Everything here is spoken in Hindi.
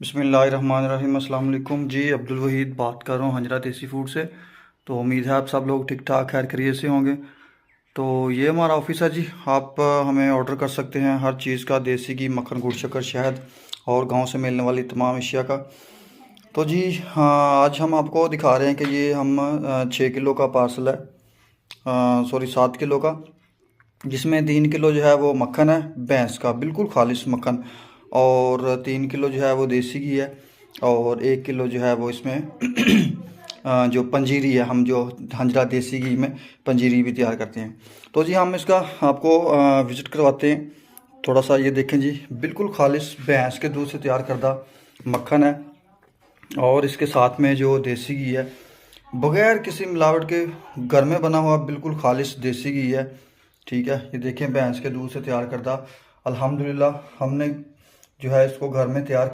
बिस्मिल्लाहिर्रहमानिर्रहीम। अस्सलाम वालेकुम जी। अब्दुल वहीद बात कर रहा हूँ हंजरा देसी फूड से। तो उम्मीद है आप सब लोग ठीक ठाक खैर खैरियत से होंगे। तो ये हमारा ऑफिस है जी। आप हमें ऑर्डर कर सकते हैं हर चीज़ का, देसी घी, मक्खन, गुड़, शक्कर, शहद और गांव से मिलने वाली तमाम अशिया का। तो जी हाँ, आज हम आपको दिखा रहे हैं कि ये हम 6 किलो का पार्सल है, सॉरी 7 किलो का, जिसमें 3 किलो जो है वो मक्खन है भैंस का, बिल्कुल खालिश मक्खन, और 3 किलो जो है वो देसी घी है, और 1 किलो जो है वो इसमें जो पंजीरी है, हम जो हंजरा देसी घी में पंजीरी भी तैयार करते हैं। तो जी हम इसका आपको विज़िट करवाते हैं। थोड़ा सा ये देखें जी, बिल्कुल खालिश भैंस के दूध से तैयार करदा मक्खन है, और इसके साथ में जो देसी घी है, बगैर किसी मिलावट के घर में बना हुआ बिल्कुल खालिश देसी घी है। ठीक है, ये देखें भैंस के दूध से तैयार करदा। अल्हम्दुलिल्लाह हमने जो है इसको घर में तैयार